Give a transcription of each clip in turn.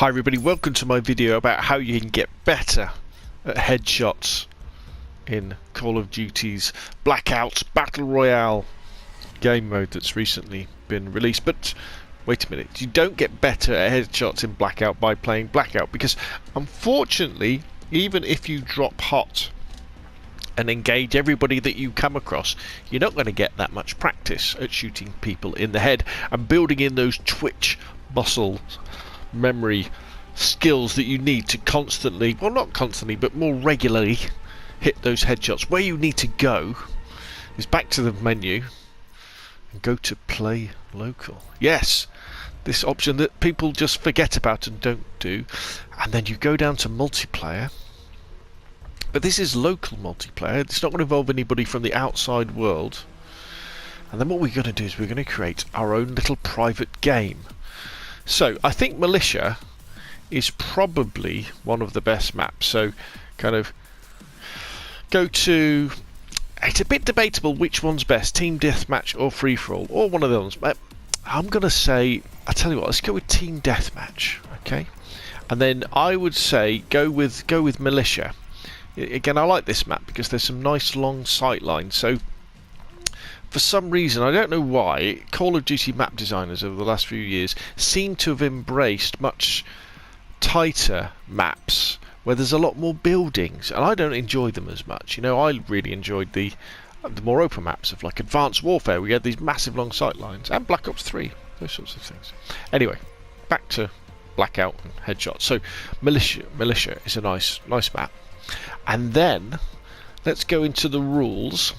Hi everybody, welcome to my video about how you can get better at headshots in Call of Duty's Blackout Battle Royale game mode that's recently been released. But wait a minute, you don't get better at headshots in Blackout by playing Blackout, because unfortunately, even if you drop hot and engage everybody that you come across, you're not going to get that much practice at shooting people in the head and building in those twitch muscles, memory skills that you need to constantly, well, not constantly, but more regularly hit those headshots. Where you need to go is back to the menu and go to play local. Yes, this option that people just forget about and don't do. And then you go down to multiplayer. But this is local multiplayer. It's not going to involve anybody from the outside world. And then what we're going to do is we're going to create our own little private game. So I think Militia is probably one of the best maps. So kind of go to, it's a bit debatable which one's best, team deathmatch or free for all, or one of those. But I'm going to say, I tell you what, let's go with team deathmatch, okay? And then I would say go with Militia. Again, I like this map because there's some nice long sight lines. So for some reason, I don't know why, Call of Duty map designers over the last few years seem to have embraced much tighter maps where there's a lot more buildings, and I don't enjoy them as much. You know, I really enjoyed the more open maps of like Advanced Warfare, where you had these massive long sight lines, and Black Ops 3, those sorts of things. Anyway, back to Blackout and headshots. So Militia is a nice map. And then let's go into the rules.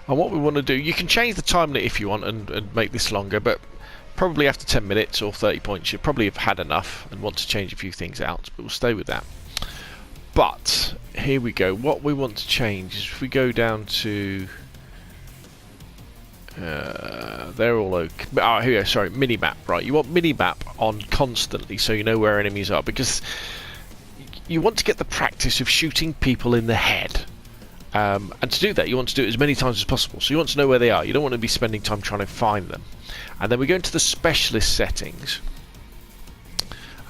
And what we want to do, you can change the time limit if you want and make this longer, but probably after 10 minutes or 30 points you probably have had enough and want to change a few things out, but we'll stay with that. But here we go. What we want to change is if we go down to they're all okay. Oh, here we go. Sorry, minimap. Right, you want minimap on constantly so you know where enemies are, because you want to get the practice of shooting people in the head. And to do that, you want to do it as many times as possible. So you want to know where they are. You don't want to be spending time trying to find them. And then we go into the specialist settings.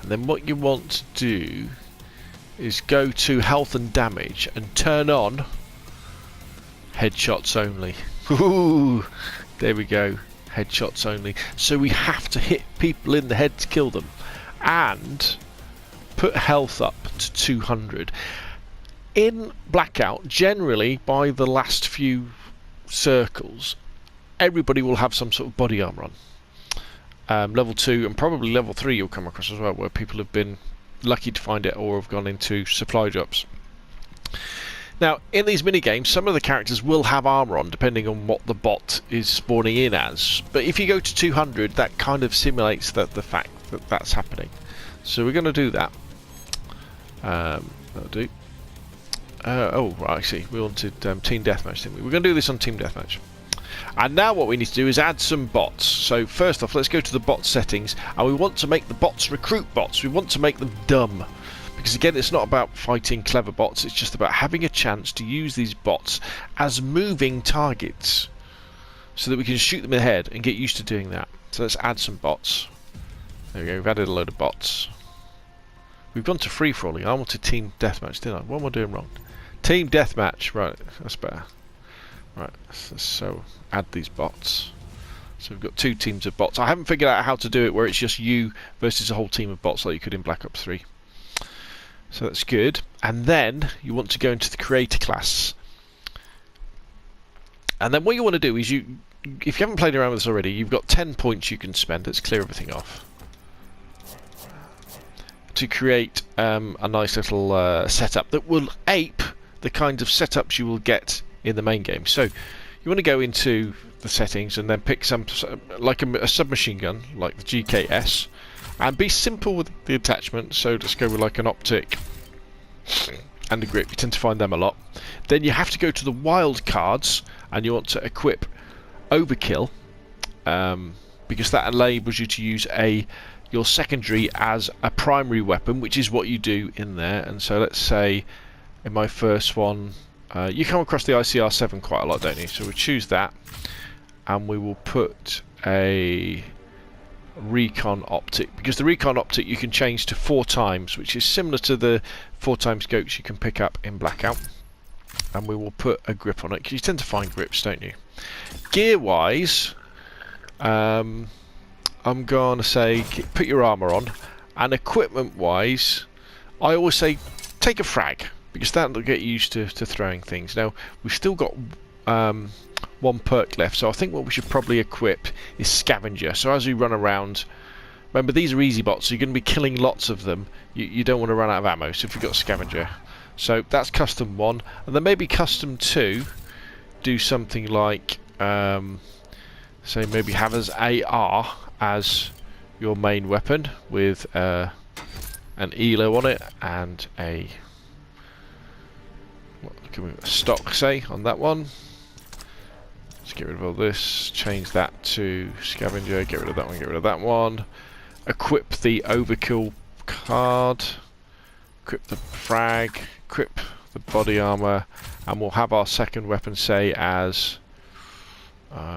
And then what you want to do is go to health and damage and turn on headshots only. Ooh, there we go. Headshots only. So we have to hit people in the head to kill them. And put health up to 200. In Blackout, generally by the last few circles, everybody will have some sort of body armor on. Level 2 and probably level 3 you'll come across as well, where people have been lucky to find it or have gone into supply drops. Now, in these minigames, some of the characters will have armor on, depending on what the bot is spawning in as. But if you go to 200, that kind of simulates the fact that that's happening. So we're going to do that. That'll do. Oh, right, I see. We wanted Team Deathmatch, didn't we? We're going to do this on Team Deathmatch. And now what we need to do is add some bots. So first off, let's go to the bot settings. And we want to make the bots recruit bots. We want to make them dumb. Because again, it's not about fighting clever bots. It's just about having a chance to use these bots as moving targets. So that we can shoot them in the head and get used to doing that. So let's add some bots. There we go. We've added a load of bots. We've gone to free-for-alling. I wanted Team Deathmatch, didn't I? What am I doing wrong? Team Deathmatch. Right, that's better. Right, so add these bots. So we've got 2 teams of bots. I haven't figured out how to do it where it's just you versus a whole team of bots like you could in Black Ops 3. So that's good. And then you want to go into the creator class. And then what you want to do is if you haven't played around with this already, you've got 10 points you can spend. Let's clear everything off. To create a nice little setup that will ape the kind of setups you will get in the main game. So you want to go into the settings and then pick some, like a submachine gun, like the GKS, and be simple with the attachment. So just go with like an optic and a grip. You tend to find them a lot. Then you have to go to the wild cards and you want to equip overkill, because that enables you to use your secondary as a primary weapon, which is what you do in there. And so let's say in my first one, you come across the ICR-7 quite a lot, don't you? So we'll choose that and we will put a recon optic, because the recon optic you can change to 4 times, which is similar to the 4 times scopes you can pick up in Blackout. And we will put a grip on it, because you tend to find grips, don't you? Gear wise, I'm going to say put your armour on, and equipment wise I always say take a frag, because that'll get you used to throwing things. Now we've still got 1 perk left, so I think what we should probably equip is Scavenger. So as we run around, remember these are easy bots, so you're going to be killing lots of them. You don't want to run out of ammo, so if you've got Scavenger. So that's custom 1, and then maybe custom 2, do something like say maybe have as AR as your main weapon with an ELO on it and a stock, say, on that one. Let's get rid of all this, change that to Scavenger, get rid of that one, get rid of that one. Equip the overkill card, equip the frag, equip the body armour, and we'll have our second weapon, say, as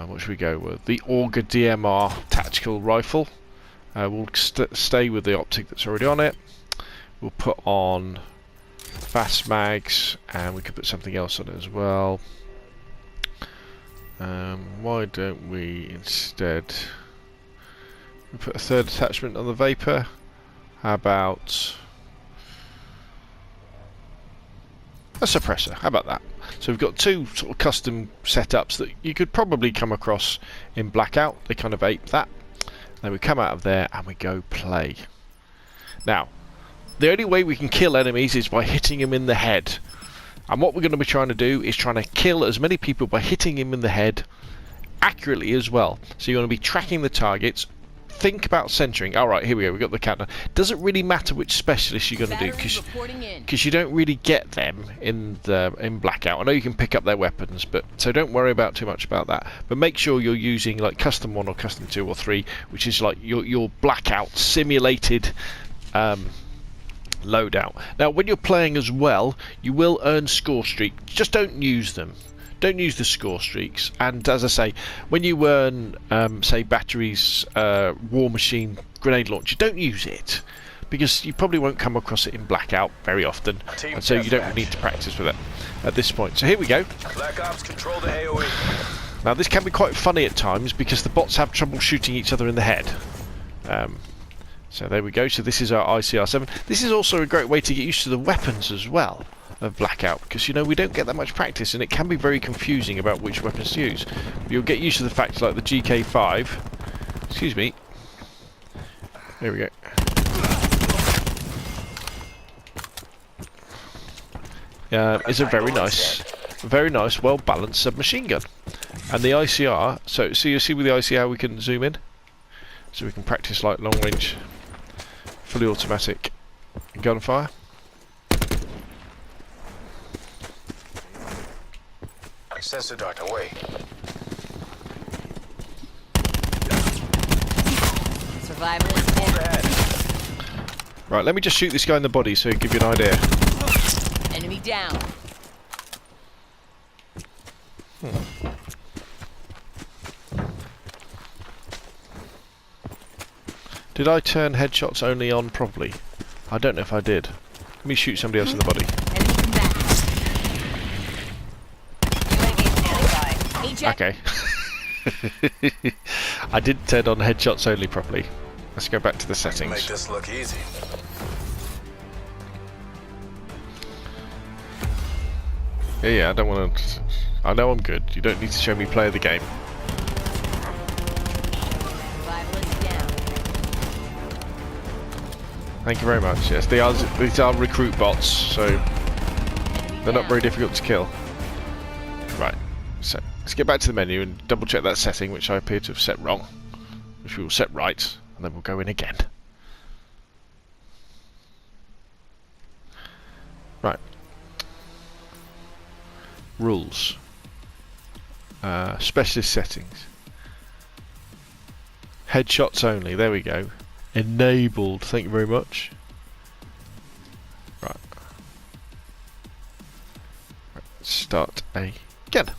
what should we go with? The Auger DMR tactical rifle. We'll stay with the optic that's already on it. We'll put on fast mags, and we could put something else on it as well. Why don't we instead put a third attachment on the Vapor? How about a suppressor? How about that? So we've got 2 sort of custom setups that you could probably come across in Blackout. They kind of ape that. Then we come out of there and we go play. Now, the only way we can kill enemies is by hitting them in the head. And what we're going to be trying to do is trying to kill as many people by hitting him in the head accurately as well. So you're going to be tracking the targets. Think about centering. Alright, here we go, we've got the counter. Doesn't really matter which specialist you're going to do, because you don't really get them in Blackout. I know you can pick up their weapons, but so don't worry about too much about that. But make sure you're using like custom 1 or custom 2 or 3, which is like your Blackout simulated loadout. Now when you're playing as well, you will earn score streaks. Just don't use them. Don't use the score streaks. And as I say, when you earn say batteries, war machine, grenade launcher, don't use it, because you probably won't come across it in Blackout very often, and so you don't need to practice with it at this point. So here we go. Black Ops, control the AOE. Now this can be quite funny at times, because the bots have trouble shooting each other in the head. So there we go. So this is our ICR-7. This is also a great way to get used to the weapons as well of Blackout, because you know we don't get that much practice, and it can be very confusing about which weapons to use. But you'll get used to the fact, like the GK5. Excuse me. There we go. Is a very nice, well balanced submachine gun. And the ICR. So you see with the ICR we can zoom in, so we can practice like long range, fully automatic gunfire. Sensor dart away. Survival is dead. Right, let me just shoot this guy in the body so I give you an idea. Enemy down. Did I turn headshots only on properly? I don't know if I did. Let me shoot somebody else in the body. Okay. I didn't turn on headshots only properly. Let's go back to the settings. Make this look easy. Yeah, I don't want to. I know I'm good. You don't need to show me play of the game. Thank you very much. Yes, these are recruit bots, so they're not very difficult to kill. Right. So let's get back to the menu and double check that setting, which I appear to have set wrong, which we will set right, and then we'll go in again. Right. Rules. Specialist settings. Headshots only. There we go. Enabled. Thank you very much. Right. Start again.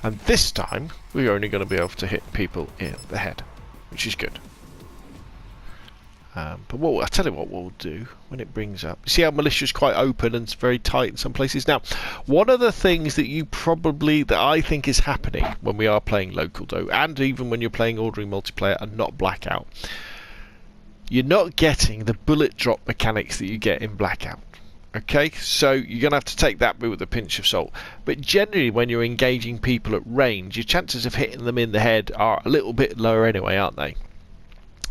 And this time we're only going to be able to hit people in the head. which is good. But what I'll tell you what we'll do when it brings up. You see how militia's quite open and it's very tight in some places. Now, one of the things that I think is happening when we are playing local though, and even when you're playing ordinary multiplayer and not Blackout, you're not getting the bullet drop mechanics that you get in Blackout. Okay, so you're going to have to take that bit with a pinch of salt. But generally, when you're engaging people at range, your chances of hitting them in the head are a little bit lower anyway, aren't they?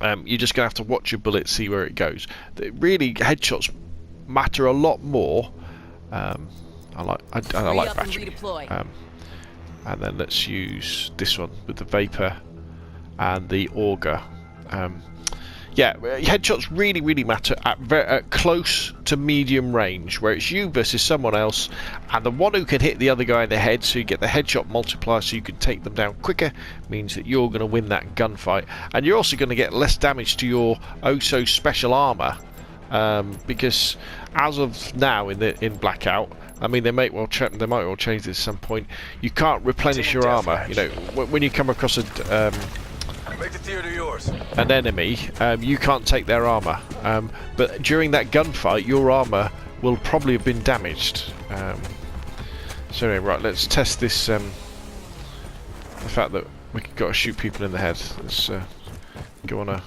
You're just going to have to watch your bullet, see where it goes. Really, headshots matter a lot more. I like battery. And then let's use this one with the Vapor and the Auger. Yeah, headshots really matter at close to medium range, where it's you versus someone else, and the one who can hit the other guy in the head, so you get the headshot multiplier, so you can take them down quicker, means that you're going to win that gunfight, and you're also going to get less damage to your oh-so special armor, because as of now in Blackout, I mean they might well change this at some point. You can't replenish your armor. You know, when you come across an enemy, you can't take their armor, but during that gunfight your armor will probably have been damaged. So anyway, right, let's test this, the fact that we've got to shoot people in the head. Let's go on a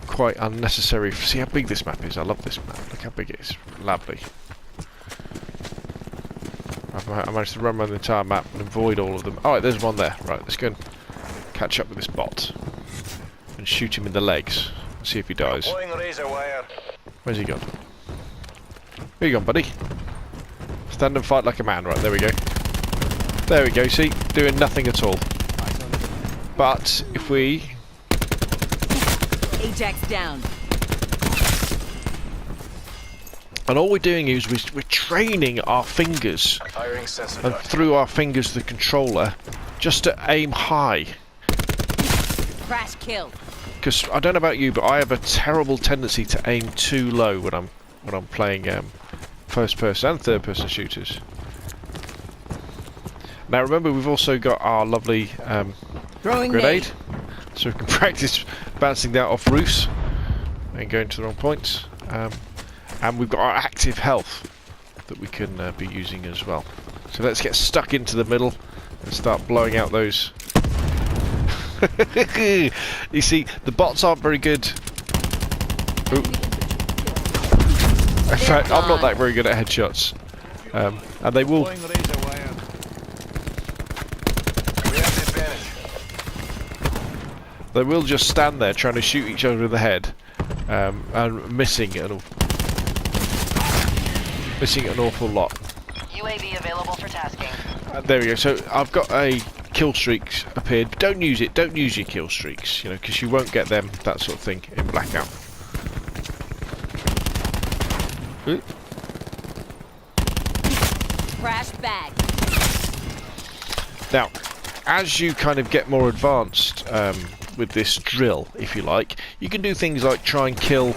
quite unnecessary. See how big this map is. I love this map. Look how big it is. Lovely. I managed to run around the entire map and avoid all of them. Alright, there's one there. Right, let's go and catch up with this bot and shoot him in the legs. See if he dies. Where's he gone? Where you gone, buddy? Stand and fight like a man. Right, there we go. There we go, see? Doing nothing at all. But if we... Ajax down. And all we're doing is we're training our fingers, and through our fingers the controller, just to aim high. Crash kill. Because I don't know about you, but I have a terrible tendency to aim too low when I'm playing first person and third person shooters. Now remember, we've also got our lovely grenade, so we can practice bouncing that off roofs and going to the wrong points. And we've got our active health that we can be using as well. So let's get stuck into the middle and start blowing out those. You see, the bots aren't very good. Ooh. In fact, I'm not that very good at headshots. And they will... They will just stand there trying to shoot each other in the head, and missing an awful lot. UAV available for tasking. There we go. So I've got a kill streaks appeared. Don't use it. Don't use your kill streaks. You know, because you won't get them. That sort of thing in Blackout. Ooh. Crash bag. Now, as you kind of get more advanced with this drill, if you like, you can do things like try and kill.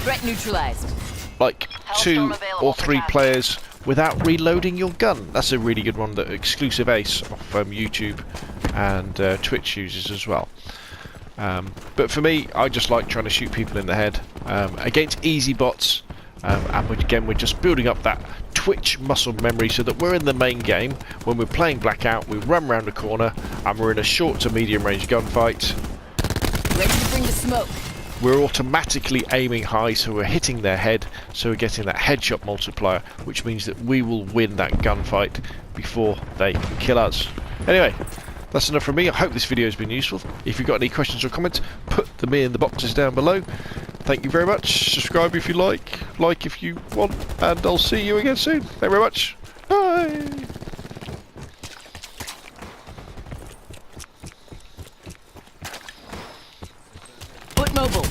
Threat neutralized. Like 2 or 3 players without reloading your gun. That's a really good one that Exclusive Ace off YouTube and Twitch uses as well. But for me, I just like trying to shoot people in the head against easy bots, and we're just building up that Twitch muscle memory so that we're in the main game. When we're playing Blackout, we run around a corner and we're in a short to medium range gunfight. Ready to bring the smoke. We're automatically aiming high, so we're hitting their head, so we're getting that headshot multiplier, which means that we will win that gunfight before they kill us. Anyway, that's enough from me. I hope this video has been useful. If you've got any questions or comments, put them in the boxes down below. Thank you very much. Subscribe if you like if you want, and I'll see you again soon. Thank you very much. Bye. Foot mobile.